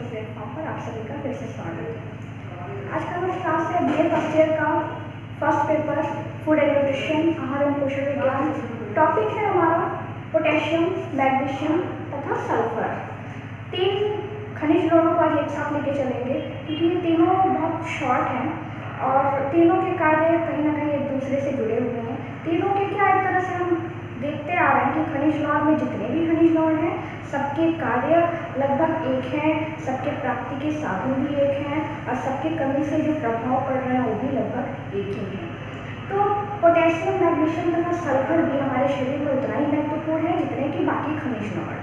Platform पर आप सभी का फिर से स्वागत है। आज का हमारा क्लास है बीए फर्स्ट ईयर का first paper food and nutrition, आहार एवं पोषण विज्ञान। टॉपिक है हमारा पोटेशियम, मैग्नीशियम तथा सल्फर। तीन खनिज लवणों को आज एक साथ लेके चलेंगे क्योंकि ये तीनों बहुत शॉर्ट हैं और तीनों के कार्य कहीं ना कहीं एक दूसरे से जुड़े हुए हैं। तीनों के क्या एक तरह से हम देखते आ रहे हैं कि खनिज लवण में जितने भी खनिज लवण हैं सबके कार्य लगभग एक हैं, सबके प्राप्ति के साधन भी एक हैं और सबके कमी से जो प्रभाव पड़ रहा है वो भी लगभग एक ही है। तो पोटेशियम, मैग्नीशियम तथा सल्फर भी हमारे शरीर में उतना ही महत्वपूर्ण है जितने कि बाकी खनिज लवण।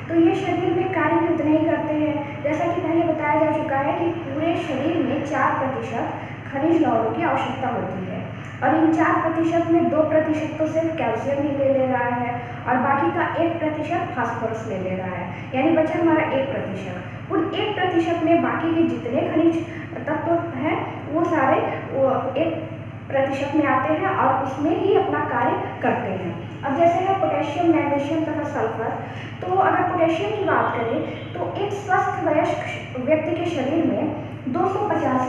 तो ये शरीर में कार्य भी उतने ही करते हैं। जैसा कि पहले बताया जा चुका है कि पूरे शरीर में 4% खनिज लवणों की आवश्यकता होती है और इन 4% में 2% तो सिर्फ कैल्शियम ही ले रहा है और बाकी का 1% फास्फोरस ले रहा है, यानी बचा हमारा 1%। उन 1% में बाकी के जितने खनिज तत्व हैं वो सारे 1% में आते हैं और उसमें ही अपना कार्य करते हैं। अब जैसे है पोटेशियम, मैग्नीशियम तथा सल्फर, तो अगर पोटेशियम की बात करें तो एक स्वस्थ वयस्क व्यक्ति के शरीर में 250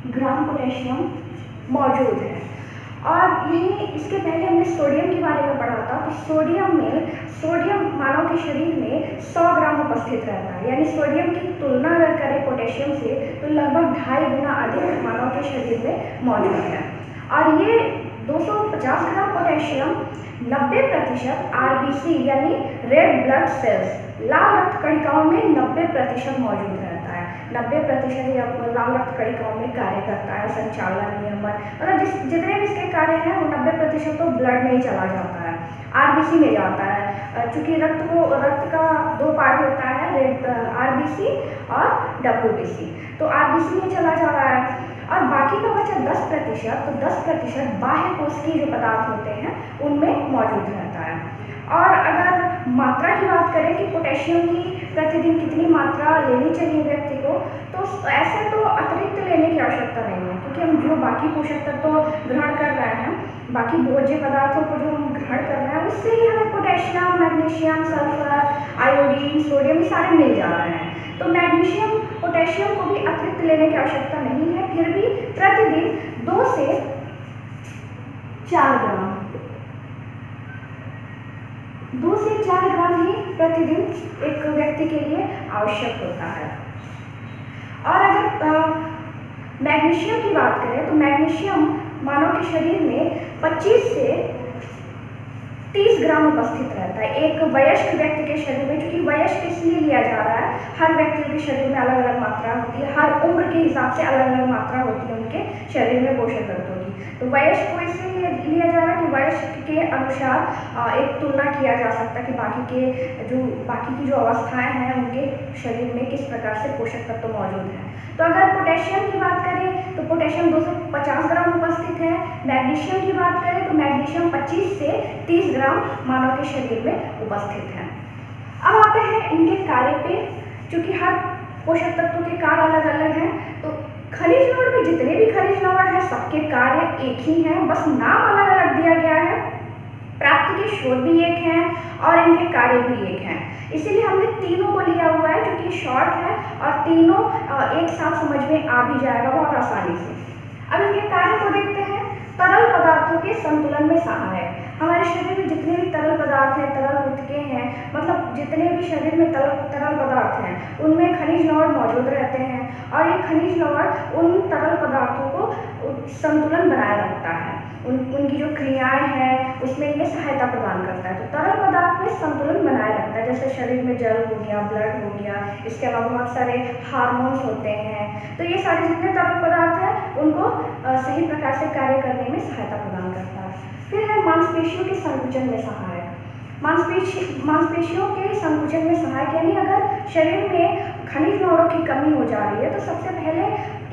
ग्राम पोटेशियम मौजूद है। और यही इसके पहले हमने सोडियम के बारे में पढ़ा था। तो सोडियम मानव के शरीर में 100 ग्राम उपस्थित रहता है, यानी सोडियम की तुलना अगर करें पोटेशियम से तो लगभग 2.5 गुना अधिक मानव के शरीर में मौजूद है। और ये 250 ग्राम पोटेशियम 90% आरबीसी यानी रेड ब्लड सेल्स, लाल रक्त कणिकाओं में 90% मौजूद रहता है। 90% लाल रक्त कणिकाओं में कार्य करता है, संचालन, नियमन, मतलब जितने भी इसके कार्य हैं वो 90% तो ब्लड में ही चला जाता है, आरबीसी में जाता है। चूंकि रक्त का 2 पार्ट होता है, रेड आरबीसी और डब्ल्यूबीसी, तो आरबीसी में चला जा रहा है और बाकी का बचा 10%, तो 10% बाह्य कोशिकीय जो पदार्थ होते हैं उनमें मौजूद रहता है। और अगर मात्रा की बात करें कि पोटेशियम की प्रतिदिन कितनी मात्रा लेनी चाहिए व्यक्ति को, तो ऐसे तो अतिरिक्त लेने की आवश्यकता नहीं है क्योंकि हम जो बाकी पोषक तत्व ग्रहण कर रहे हैं, बाकी भोज्य पदार्थों को जो हम ग्रहण कर रहे हैं उससे ही हमें potassium, magnesium, sulphur, iodine, sodium ये सारे मिल जा रहे हैं। तो मैग्नीशियम, पोटेशियम को भी अतिरिक्त लेने की आवश्यकता नहीं है, फिर भी प्रतिदिन 2 से 4 ग्राम ही प्रतिदिन एक व्यक्ति के लिए आवश्यक होता है। और अगर मैग्नीशियम की बात करें तो मैग्नीशियम मानव के शरीर में 25 से 30 ग्राम उपस्थित रहता है एक वयस्क व्यक्ति के शरीर में। क्योंकि वयस्क इसलिए लिया जा रहा है, हर व्यक्ति के शरीर में अलग अलग मात्रा होती है, हर उम्र के हिसाब से अलग अलग मात्रा होती है उनके शरीर में पोषक तत्वों की। तो वयस्क को इसलिए लिया जा रहा है कि वयस्क के अनुसार एक तुलना किया जा सकता है कि बाकी की जो अवस्थाएं हैं उनके शरीर में किस प्रकार से पोषक तत्व मौजूद हैं। तो अगर पोटेशियम की बात करें तो पोटेशियम 250 ग्राम उपस्थित है। मैग्नीशियम की बात करें तो मैग्नीशियम 25 से 30 ग्राम मानव के शरीर में उपस्थित है। अब आते हैं इनके कार्य पे। चूंकि हर पोषक तत्वों के कार्य अलग अलग हैं, तो खनिज लवण में जितने भी खनिज लवण हैं सबके कार्य एक ही हैं, बस नाम अलग अलग दिया गया है। प्राप्ति के स्रोत भी एक हैं और इनके कार्य भी एक हैं, इसीलिए हमने तीनों को लिया हुआ है क्योंकि शॉर्ट है और तीनों एक साथ समझ में आ भी जाएगा बहुत आसानी से। अब इनके कार्य को देखते हैं। तरल पदार्थों के संतुलन में सहायक। हमारे शरीर में जितने भी तरल पदार्थ हैं, तरल ऊतकें हैं, मतलब जितने भी शरीर में तरल पदार्थ हैं उनमें खनिज लवण मौजूद रहते हैं और ये खनिज लवण उन तरल पदार्थों को संतुलन बनाए रखता है। उनकी जो क्रियाएं हैं उसमें ये सहायता प्रदान करता है। तो तरल पदार्थ में संतुलन बनाए रखता है, जैसे शरीर में जल हो गया, ब्लड हो गया, इसके अलावा बहुत सारे हार्मोन्स होते हैं। तो ये सारे जितने तरल पदार्थ हैं उनको सही प्रकार से कार्य करने में सहायता प्रदान करता है। फिर है मांसपेशियों के संकुचन में सहायक। मांसपेशियों के संकुचन में सहायक यानी अगर शरीर में खनिज लवणों की कमी हो जा रही है तो सबसे पहले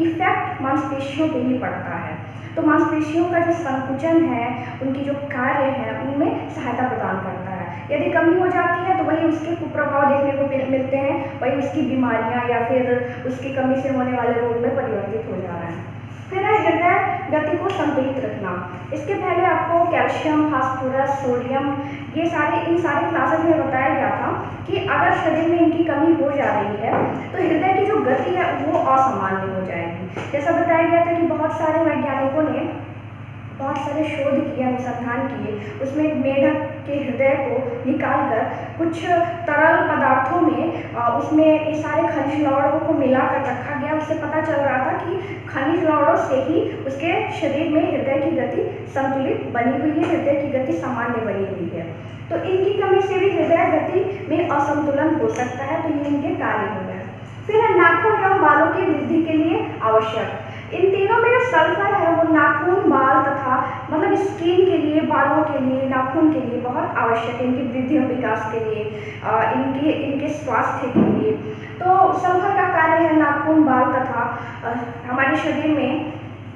इफेक्ट मांसपेशियों पे ही पड़ता है। तो मांसपेशियों का जो संकुचन है, उनकी जो कार्य है उनमें सहायता प्रदान करता है। यदि कमी हो जाती है तो वही उसके कुप्रभाव देखने को मिलते हैं, वही उसकी बीमारियां या फिर उसकी कमी से होने वाले रोग में परिवर्तित हो जा रहा है। फिर है हृदय गति को संतुलित रखना। इसके पहले आपको कैल्शियम, फास्फोरस, सोडियम, ये इन सारे क्लासेस में बताया गया था कि अगर शरीर में इनकी कमी हो जा रही है तो हृदय की जो गति है वो असामान्य हो जाएगी। जैसा बताया गया था कि बहुत सारे वैज्ञानिकों ने बहुत सारे शोध किए, अनुसंधान किए, उसमें मेढक के हृदय को निकालकर कुछ तरल पदार्थों में उसमें ये सारे खनिज लवणों को मिलाकर रखा गया। उससे पता चल रहा था कि खनिज लवणों से ही उसके शरीर में हृदय की गति संतुलित बनी हुई है, हृदय की गति सामान्य बनी हुई है। तो इनकी कमी से भी हृदय गति में असंतुलन हो सकता है, तो ये इनके कार्य हो गए। फिर है नाखून एवं बालों की वृद्धि के लिए आवश्यक। इन तीनों में जो सल्फर है वो नाखून, बाल तथा मतलब स्किन के लिए, बालों के लिए, नाखून के लिए बहुत आवश्यक है, इनकी वृद्धि और विकास के लिए, इनके स्वास्थ्य के लिए। तो सल्फर का कार्य है नाखून, बाल तथा हमारे शरीर में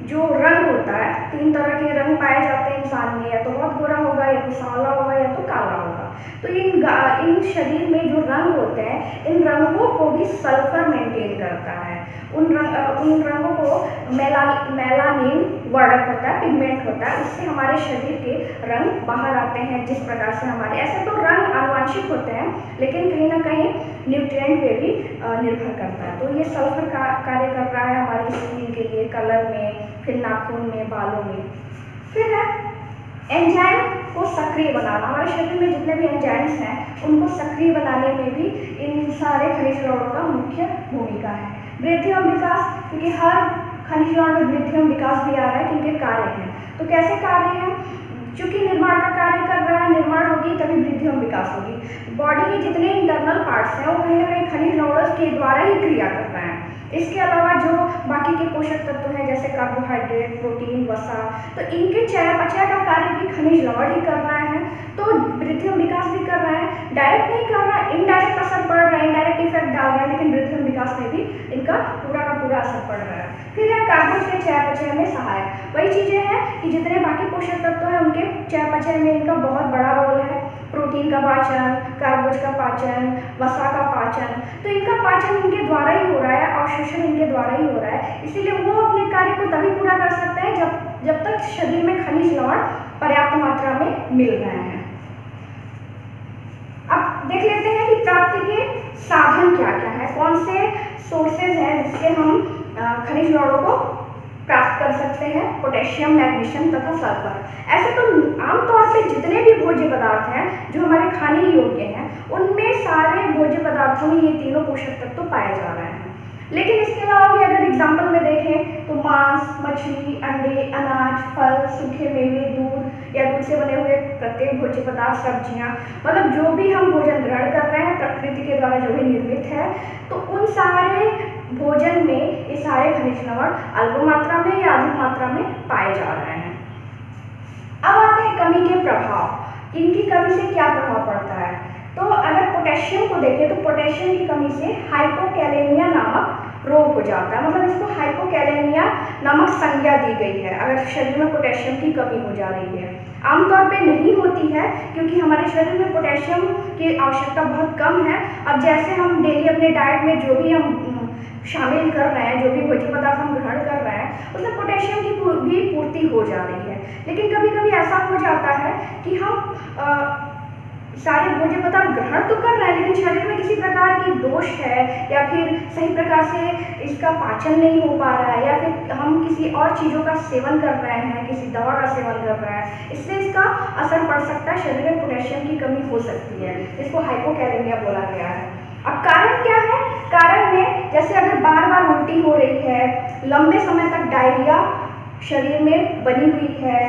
जो रंग होता है, 3 तरह के रंग पाए जाते हैं इंसान में, या तो बहुत गोरा होगा, या तो सांवला होगा, या तो काला होगा। तो इन शरीर में जो रंग होते हैं, इन रंगों को भी सल्फर मेंटेन करता है। उन रंगों को मेलानिन वर्णक होता है, पिगमेंट होता है, उससे हमारे शरीर के रंग बाहर आते हैं। जिस प्रकार से हमारे ऐसे तो रंग आनुवंशिक होते हैं, लेकिन कहीं ना कहीं न्यूट्रिएंट पे भी निर्भर करता है। तो ये सल्फर का कार्य कर रहा है हमारी स्किन के लिए, कलर में, फिर नाखून में, बालों में। फिर है एंजाइम को सक्रिय बनाना। हमारे शरीर में जितने भी एंजाइम्स हैं उनको सक्रिय बनाने में भी इन सारे खनिज लवणों का मुख्य भूमिका है। वृद्धि और विकास, क्योंकि हर खनिज लवण में वृद्धि और विकास भी आ रहा है कि इनके कार्य हैं। तो कैसे कार्य हैं? चूंकि निर्माण का कार्य कर रहा है, निर्माण होगी तभी वृद्धि और विकास होगी। बॉडी के जितने इंटरनल पार्ट्स हैं वो कहीं ना कहीं खनिज लवणों के द्वारा ही क्रिया कर रहे हैं। इसके अलावा जो बाकी के पोषक तत्व हैं जैसे कार्बोहाइड्रेट, प्रोटीन, वसा, तो इनके चयापचय का कार्य भी खनिज लवण ही कर रहा है। तो वृद्धि और विकास भी कर रहा है, डायरेक्ट नहीं कर रहा है, इनडायरेक्ट असर पड़ रहा है, इनडायरेक्ट इफेक्ट डाल रहा है, लेकिन वृद्धि और विकास में भी इनका पूरा का पूरा असर पड़ रहा है। फिर है कार्बोज के चयापचय में सहायक। वही चीजें हैं कि जितने बाकी पोषक तत्व हैं उनके चयापचय में इनका बहुत बड़ा रोल है। प्रोटीन का पाचन, कार्बोज का पाचन, वसा का पाचन, तो इनका पाचन इनके द्वारा ही हो रहा है, अवशोषण इनके द्वारा ही हो रहा है। इसीलिए वो अपने कार्य को तभी पूरा कर सकते हैं जब तक शरीर में खनिज लवण पर्याप्त मात्रा में मिल रहे हैं। अब देख लेते हैं कि प्राप्ति के साधन क्या क्या है, कौन से सोर्सेज हैं जिससे हम खनिज लवणों को प्राप्त कर सकते हैं। पोटेशियम, मैग्नीशियम तथा सल्फर। ऐसे तो आमतौर पे जितने भी भोज्य पदार्थ हैं जो हमारे खाने योग्य हैं, उनमें सारे भोज्य पदार्थों में ये तीनों पोषक तत्व पाए जा रहे हैं। लेकिन इसके अलावा भी अगर एग्जाम्पल में देखें तो मांस, मछली, अंडे, अनाज, फल, सूखे मेवे, दूध या दूध से बने हुए प्रत्येक भोज्य पदार्थ, सब्जियां, मतलब जो भी हम भोजन ग्रहण कर रहे हैं प्रकृति के द्वारा जो भी निर्मित है, तो उन सारे भोजन में ये सारे खनिज लवण अल्प मात्रा में या अधिक मात्रा में पाए जा रहे हैं। अब आते हैं कमी के प्रभाव। इनकी कमी से क्या प्रभाव पड़ता है? तो अगर पोटेशियम को देखें तो पोटेशियम की कमी से हाइपोकैलेमिया नामक रोग हो जाता है। मतलब इसको हाइपोकैलेमिया नामक संज्ञा दी गई है अगर शरीर में पोटेशियम की कमी हो जा रही है। आमतौर पे नहीं होती है क्योंकि हमारे शरीर में पोटेशियम की आवश्यकता बहुत कम है। अब जैसे हम डेली अपने डाइट में जो भी हम शामिल कर रहे हैं, जो भी भोज्य पदार्थ हम ग्रहण कर रहे हैं, उसमें पोटेशियम की भी पूर्ति हो जा रही है। लेकिन कभी कभी ऐसा हो जाता है कि हम सारे भोज्य पदार्थ ग्रहण तो कर रहे हैं लेकिन शरीर में किसी प्रकार की दोष है या फिर सही प्रकार से इसका पाचन नहीं हो पा रहा है या फिर हम किसी और चीज़ों का सेवन कर रहे हैं, किसी दवा का सेवन कर रहे हैं, इससे इसका असर पड़ सकता है, शरीर में पोटेशियम की कमी हो सकती है। इसको हाइपोकैलेमिया बोला गया है। अब कारण क्या है? कारण में जैसे अगर बार बार उल्टी हो रही है, लंबे समय तक डायरिया शरीर में बनी हुई है,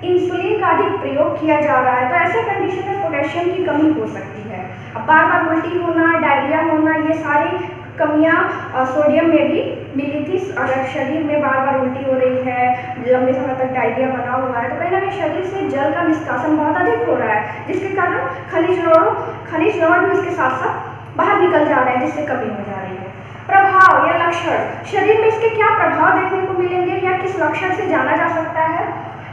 इंसुलिन का अधिक प्रयोग किया जा रहा है, तो ऐसे कंडीशन में पोटेशियम की कमी हो सकती है। अब बार बार उल्टी होना, डायरिया होना, ये सारी कमियां सोडियम में भी मिली थी। अगर शरीर में बार बार उल्टी हो रही है, लंबे समय तक डायरिया बना हुआ है, तो कहीं ना कहीं शरीर से जल का निष्कासन बहुत अधिक हो रहा है, जिसके कारण खनिज लवण भी इसके साथ साथ बाहर निकल जा रहे हैं, जिससे कमी हो जा रही है। प्रभाव या लक्षण, शरीर में इसके क्या प्रभाव देखने को मिलेंगे या किस लक्षण से जाना जा सकता है?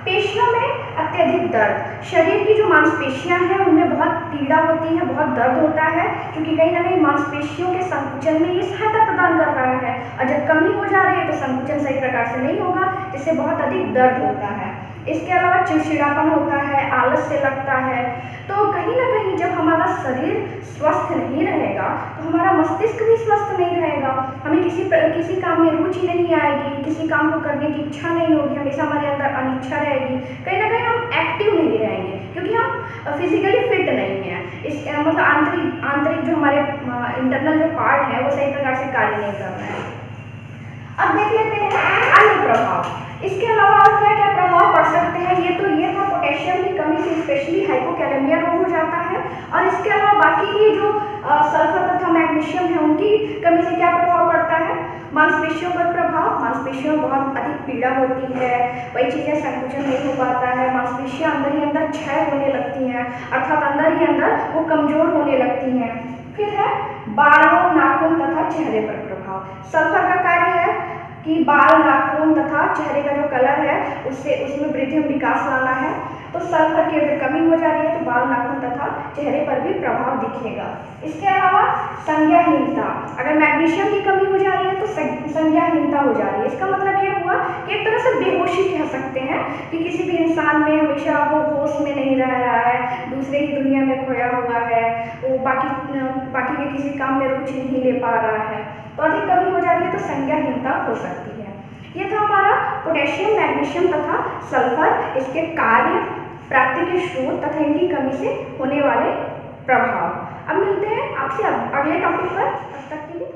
पेशियों में अत्यधिक दर्द, शरीर की जो मांसपेशियां हैं उनमें बहुत पीड़ा होती होती है, बहुत दर्द होता है, क्योंकि कहीं ना कहीं मांसपेशियों के संकुचन में ये सहायता प्रदान कर रहा है। और जब कमी हो जा रही है तो संकुचन सही प्रकार से नहीं होगा, जिससे बहुत अधिक दर्द होता है। इसके अलावा चिड़चिड़ापन होता है, आलस्य लगता है। तो कहीं ना कहीं जब हमारा शरीर स्वस्थ नहीं रहेगा तो हमारा मस्तिष्क भी स्वस्थ नहीं रहेगा, हमें किसी काम में रुचि नहीं आएगी, किसी काम को करने की इच्छा नहीं होगी, हमेशा हमारे अंदर अनिच्छा रहेगी, कहीं ना कहीं हम एक्टिव नहीं रहेंगे, क्योंकि हम फिजिकली फिट नहीं है। इस मतलब आंतरिक जो हमारे इंटरनल जो पार्ट है वो सही प्रकार से कार्य नहीं कर रहे हैं। अब देख लेते हैं अन्य प्रभाव। इसके अलावा और क्या क्या प्रभाव पड़ सकते हैं। ये था पोटेशियम की कमी से स्पेशली हाइपोकैलेमिया रोग हो जाता है। और इसके अलावा बाकी की जो सल्फर तथा मैग्नीशियम है उनकी कमी से क्या प्रभाव पड़ता है। मांसपेशियों पर प्रभाव, मांसपेशियों में बहुत अधिक पीड़ा होती है, वही चीज़ें संकुचन नहीं हो पाता है, मांसपेशियाँ अंदर ही अंदर क्षय होने लगती हैं, अर्थात अंदर ही अंदर वो कमजोर होने लगती हैं। फिर है बालों, नाखून तथा चेहरे पर प्रभाव। सल्फर का कार्य है कि बाल, नाखून तथा चेहरे का जो कलर है उसमें वृद्धि विकास लाना है। तो सल्फर की अगर कमी हो जा रही है तो बाल, नाखून तथा चेहरे पर भी प्रभाव दिखेगा। इसके अलावा संज्ञाहीनता, अगर मैग्नीशियम की कमी हो जा रही है तो संज्ञाहीनता हो जा रही है। इसका मतलब ये हुआ कि एक तरह से बेहोशी कह सकते हैं कि किसी भी इंसान में हमेशा वो होश में नहीं रह रहा है, दूसरे ही दुनिया में खोया हुआ है, वो बाकी के किसी काम में रुचि नहीं ले पा रहा है। तो अधिक कमी हो जा रही है तो संज्ञाहीनता हो सकती है। ये था हमारा पोटेशियम, मैग्नीशियम तथा सल्फर, इसके कार्य, प्राप्ति के स्रोत तथा इनकी कमी से होने वाले प्रभाव। अब मिलते हैं आपसे अगले टॉपिक पर, तब तक के लिए